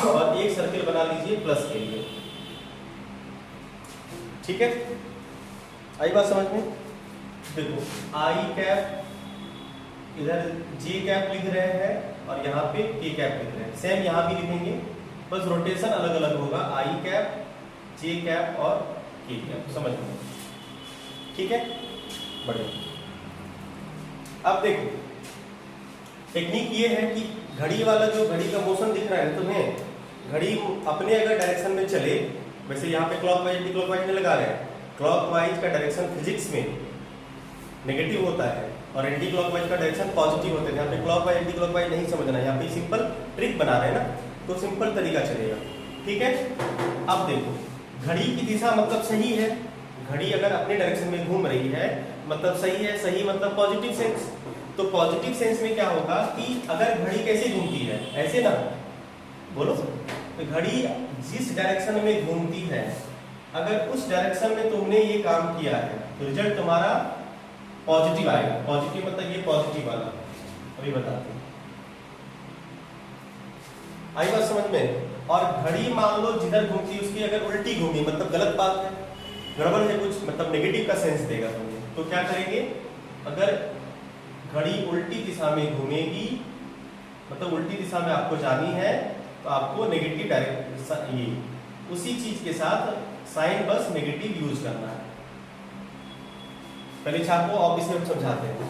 और एक सर्किल बना लीजिए प्लस के लिए, ठीक है। आई बात समझ में, देखो आई कैप इधर जे कैप लिख रहे हैं और यहाँ पे के कैप लिख रहे हैं, सेम यहाँ भी लिखेंगे, बस रोटेशन अलग अलग होगा, आई कैप, जे कैप और के कैप, समझ में, ठीक है, बढ़िया। अब देखो टेक्निक ये है कि घड़ी वाला जो घड़ी का मोशन दिख रहा है तुम्हें, घड़ी अपने अगर डायरेक्शन में चले, वैसे यहाँ पे क्लॉकवाइज एंटी क्लॉकवाइज में लगा रहे हैं, क्लॉकवाइज का डायरेक्शन फिजिक्स में नेगेटिव होता है और एंटी क्लॉकवाइज का डायरेक्शन पॉजिटिव होता है। यहाँ पे क्लॉकवाइज एंटी क्लॉकवाइज नहीं समझना, यहाँ पे सिंपल ट्रिक बना रहे हैं ना, तो सिंपल तरीका चलेगा, ठीक है। अब देखो घड़ी की दिशा मतलब सही है, घड़ी अगर अपने डायरेक्शन में घूम रही है मतलब सही है, सही मतलब पॉजिटिव सेंस। तो पॉजिटिव सेंस में क्या होगा कि अगर घड़ी कैसे घूमती है, ऐसे ना बोलो, तो घड़ी जिस डायरेक्शन में घूमती है, अगर उस डायरेक्शन में तुमने ये काम किया है तो रिजल्ट तुम्हारा पॉजिटिव आएगा। पॉजिटिव मतलब ये पॉजिटिव वाला, अभी बताते हैं, आई बात समझ में। और घड़ी मान लो जिधर घूमती उसकी अगर उल्टी घूमी मतलब गलत बात है, गड़बड़ है कुछ, मतलब नेगेटिव का सेंस देगा तुम्हें, तो क्या करेंगे, अगर घड़ी उल्टी दिशा में घूमेगी मतलब उल्टी दिशा में आपको जानी है तो आपको नेगेटिव डायरेक्ट ये उसी चीज के साथ साइन बस नेगेटिव यूज करना है, पहले छापो और इसे हम समझाते हैं।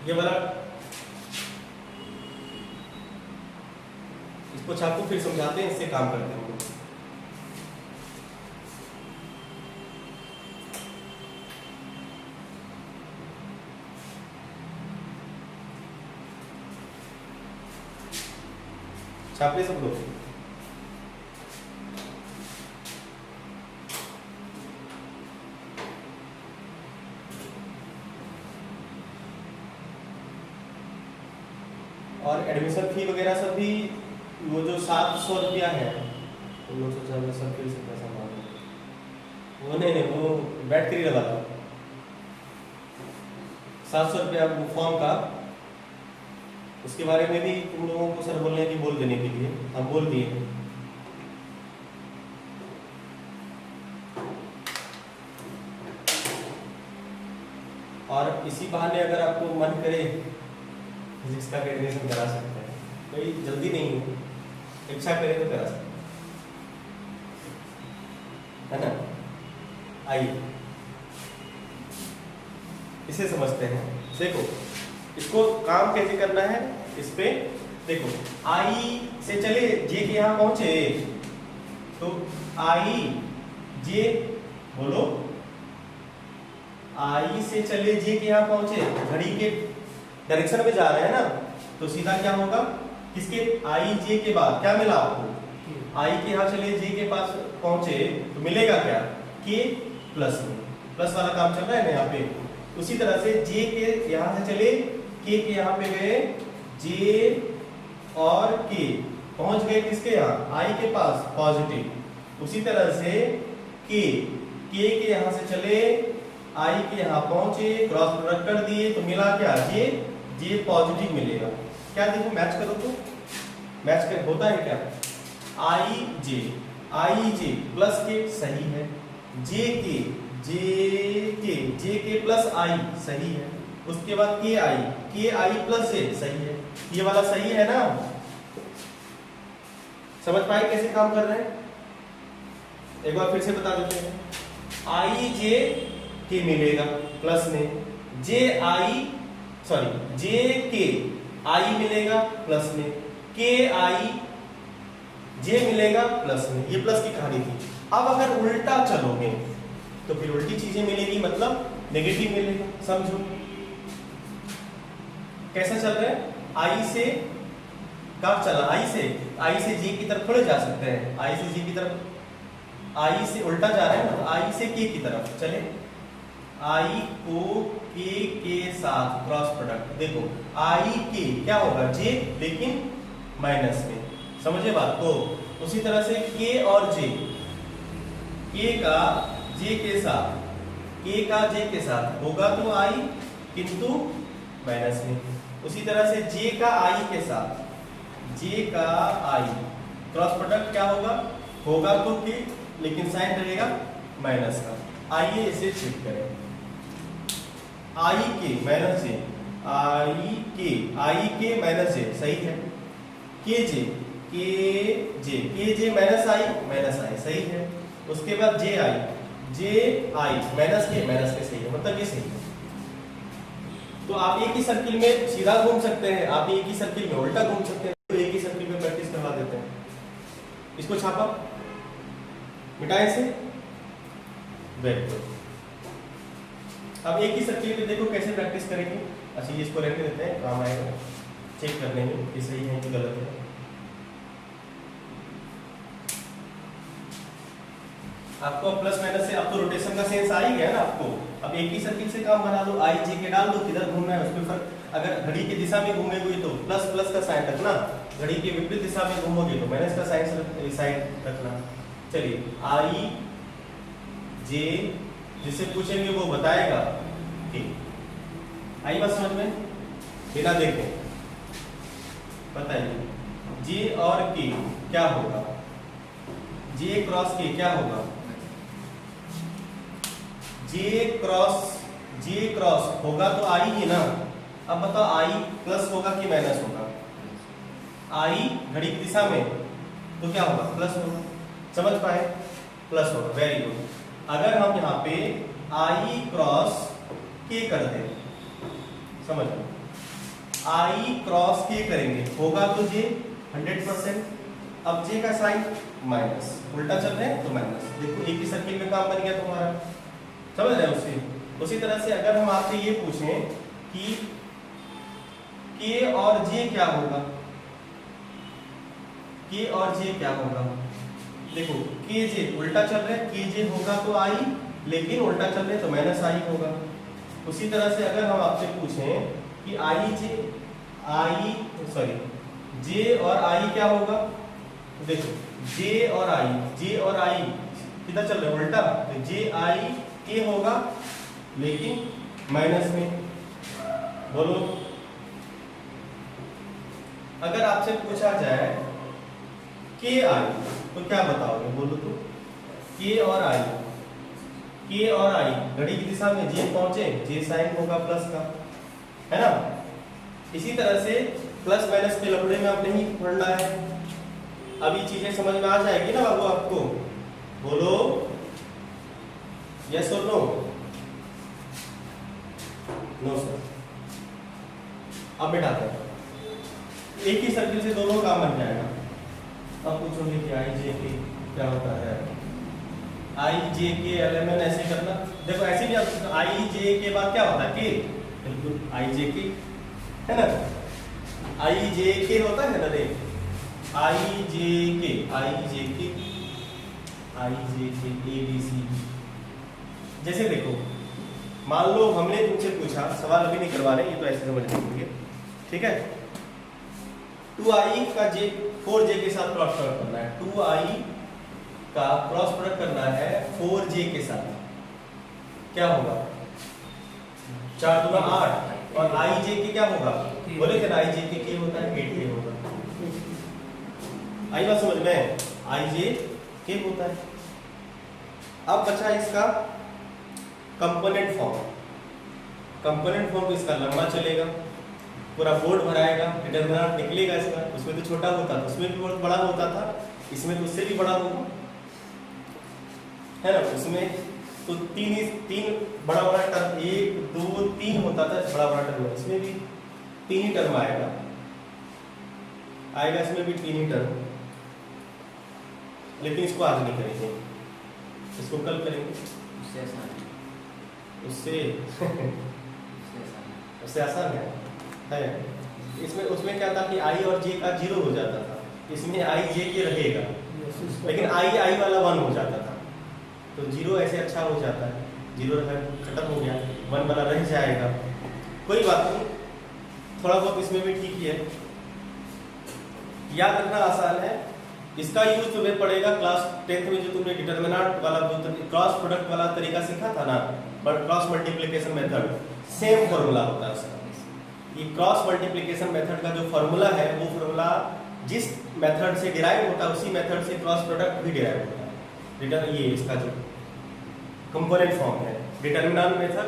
ये वाला इसको छापो फिर समझाते हैं, इससे काम करते हैं। छापे सब लोग। और एडमिशन फी वगैरह सब भी वो जो 700 रुपया है, तो वो सोचा मैं सब फिर से पैसा मांगू, वो नहीं वो बैठ कर लगा था 700 रुपया फॉर्म का। उसके बारे में भी तुम लोगों को सर बोल रहे हैं कि बोल देने के लिए, हम बोल दिए हैं। और इसी बहाने अगर आपको मन करे फिजिक्स का एडमिशन करा सकते हैं, कोई जल्दी नहीं है, इच्छा करे तो करा सकते है ना। आइए इसे समझते हैं। देखो इसको काम कैसे करना है, इस पे देखो आई से चले जे के यहाँ पहुंचे, तो आई जे बोलो, आई से चले जे के यहाँ पहुंचे, घड़ी के डायरेक्शन में जा रहे हैं ना, तो सीधा क्या होगा, किसके आई जे के बाद क्या मिला आपको, आई के यहाँ चले जे के पास पहुंचे तो मिलेगा क्या, के प्लस में, प्लस वाला काम चल रहा है ना यहाँ पे। उसी तरह से जे के यहाँ से चले के यहाँ पे गए, जे और के पहुंच गए किसके यहाँ, आई के पास पॉजिटिव। उसी तरह से के के यहाँ से चले आई के यहाँ पहुंचे, क्रॉस प्रोडक्ट कर दिए तो मिला क्या, जे पॉजिटिव मिलेगा। क्या देखो मैच करो तो मैच कर होता है क्या, आई जे प्लस के सही है, जे के प्लस आई सही है, उसके बाद के आई प्लस जे सही है, ये वाला सही है ना। समझ पाए कैसे काम कर रहे हैं, एक बार फिर से बता देते हैं। आई जे के मिलेगा प्लस में, जे के आई मिलेगा प्लस में, के आई जे मिलेगा प्लस में, ये प्लस की कहानी थी। अब अगर उल्टा चलोगे तो फिर उल्टी चीजें मिलेगी, मतलब नेगेटिव मिलेगा। समझो कैसा चल रहा है, आई से कब चला, आई से जे की तरफ थोड़े जा सकते हैं, आई से जे की तरफ, आई से उल्टा जा रहे हैं ना, आई से के की तरफ चले, आई को के साथ क्रॉस प्रोडक्ट, देखो आई के क्या होगा, जे लेकिन माइनस में, समझे बात। तो उसी तरह से के और जे, के का जे के साथ, के का जे के साथ होगा तो आई किंतु माइनस में। उसी तरह से जे का आई के साथ, जे का आई क्रॉस प्रोडक्ट क्या होगा तो के लेकिन साइन रहेगा माइनस का। आइए इसे चेक करें, आई के माइनस जे, आई के माइनस जे सही है, के जे माइनस आई सही है, उसके बाद जे आई माइनस के सही है, मतलब ये सही है। तो आप एक ही सर्किल में सीधा घूम सकते हैं, आप एक ही सर्किल में उल्टा घूम सकते हैं, तो एक ही सर्किल में प्रैक्टिस करवा देते हैं। इसको छापा, मिटाएं से, वेरी गुड। अब एक ही सर्किल में देखो कैसे प्रैक्टिस करेंगे। अच्छा ये इसको रहने देते हैं, काम आएगा चेक करने में कि सही है कि गलत है। आपको प्लस माइनस से अब तो रोटेशन का सेंस आ ही गया ना आपको। अब एक ही सर्किल से काम बना लो, आई जे के डाल दो, किधर घूमना है उसमें फर्क। अगर घड़ी की दिशा में घूमेंगे तो प्लस प्लस का साइन रखना, घड़ी के विपरीत दिशा में घूमोगे तो माइनस का साइन रखना। चलिए आई जे जिसे पूछेंगे वो बताएगा, ठीक आई बात समझ में, बिना देखे बताइए। जे और के क्या होगा, जे क्रॉस के क्या होगा, जे क्रॉस होगा तो आई ही ना। अब बताओ आई प्लस होगा कि माइनस होगा, आई घड़ी की दिशा में तो क्या होगा, प्लस होगा। समझ पाए, प्लस होगा, वेरी गुड। अगर हम यहाँ पे आई क्रॉस के कर दें, समझ लो आई क्रॉस के करेंगे होगा तो जे 100%। अब जे का साइन माइनस, उल्टा चल रहे हैं तो माइनस। देखो एक ही सर्किल में काम बन गया तुम्हारा, समझ रहे हो। उसी तरह से अगर हम आपसे ये पूछें कि के और जे क्या होगा, के और जे क्या होगा, देखो के जे उल्टा चल रहे हैं, के जे होगा तो आई, लेकिन उल्टा चल रहे हैं तो माइनस आई होगा। उसी तरह से अगर हम आपसे पूछें कि जे और आई क्या होगा, देखो जे और आई कितना चल रहा है उल्टा, तो जे आई के होगा लेकिन माइनस में। बोलो अगर आपसे पूछा जाए के आई तो क्या बताओगे, बोलो तो के और आई घड़ी की दिशा में जे पहुंचे, जे साइन होगा प्लस का, है ना। इसी तरह से प्लस माइनस के लफड़े में अब नहीं पढ़ना है। अब ये चीजें समझ में आ जाएगी ना बाबू आपको, बोलो यस और नो। No sir. अब बैठाते हैं, एक ही सर्किल से दोनों काम बन जाएगा। अब पूछोगे कि आई जे के क्या होता है, आई जे के एलिमेंट ऐसे करना। देखो ऐसे भी आप आई जे के बाद क्या होता है के, बिल्कुल आई जे के है ना, आई जे के होता है ना। देख आई जे के ए बी सी। जैसे देखो मान लो हमने तुमसे पूछा, सवाल अभी नहीं करवा रहे, ये तो ऐसे समझ लीजिए, ठीक है। 2i का j 4j के साथ क्रॉस प्रोडक्ट करना है, 2i का क्रॉस प्रोडक्ट करना है 4j के साथ, क्या होगा 4 दूना 8 और ij के क्या होगा, बोले थे ना ij के होता है 8k होगा। आई बात समझ में, ij के होता है। अब बचा इसका कंपोनेंट फॉर्म। कंपोनेंट फॉर्म तो इसका लंबा चलेगा, पूरा बोर्ड भराएगा, डिटरमिनेंट निकलेगा इसका। उसमें तो छोटा होता था, उसमें भी बहुत बड़ा होता था, इसमें तो उससे भी बड़ा होगा, है ना। उसमें तो तीन बड़ा टर्म 1 2 3 होता था, बड़ा टर्म। इसमें भी 3 ही टर्म आएगा, इसमें भी 3 ही टर्म। लेकिन इसको आज नहीं करेंगे, इसको कल करेंगे। उससे आसान है। इसमें उसमें क्या था कि आई और जे का 0 हो जाता था, इसमें आई जे के रहेगा, लेकिन आई वाला 1 हो जाता था। तो 0 ऐसे अच्छा हो जाता है, 0 खत्म हो गया, 1 वाला रह जाएगा, कोई बात नहीं। थोड़ा बहुत इसमें भी ठीक ही है, याद रखना आसान है। इसका यूज तुम्हें पड़ेगा क्लास 10th में, जो तुमने डिटरमिनेंट वाला क्रॉस प्रोडक्ट वाला तरीका सीखा था ना, but cross multiplication method, same formula होता है उसका। ये क्रॉस मल्टीप्लिकेशन मेथड का जो फॉर्मूला है, वो फॉर्मूला जिस मेथड से डिराइव होता है, उसी मेथड से क्रॉस प्रोडक्ट भी डिराइव होता है। ये इसका जो कंपोनेंट फॉर्म है, डिटरमिनेंट मेथड।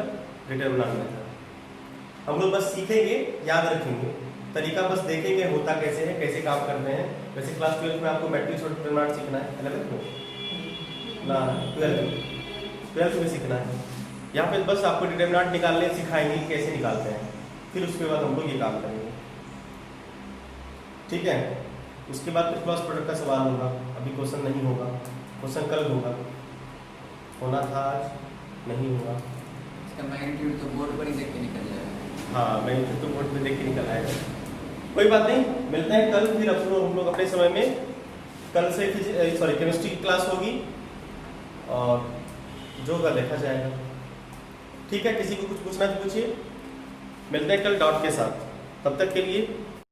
हम लोग बस सीखेंगे, याद रखेंगे, तरीका बस देखेंगे होता कैसे है, कैसे काम करते हैं। वैसे क्लास 12 में आपको मैट्रिक्स और डिटरमिनेंट सीखना है, 11th में ना 12th में सीखना है। यहाँ पे बस आपको डिटरमिनेंट निकालने सिखाएंगे कैसे निकालते हैं, फिर उसके बाद हम लोग ये काम करेंगे, ठीक है। उसके बाद फिर क्रॉस प्रोडक्ट का सवाल होगा, अभी क्वेश्चन नहीं होगा, क्वेश्चन कल होगा, होना था आज, नहीं होगा। इसका मैग्नीट्यूड तो बोर्ड पर ही देख के निकल जाएगा। हाँ, मैग्नीट्यूड तो बोर्ड पे देख के निकल आएगा, कोई बात नहीं। मिलते हैं कल, फिर हम लोग अपने समय में, कल से केमिस्ट्री की क्लास होगी और जो होगा देखा जाएगा, ठीक है। किसी को कुछ पूछना तो पूछिए, मिलते हैं कल डॉट के साथ, तब तक के लिए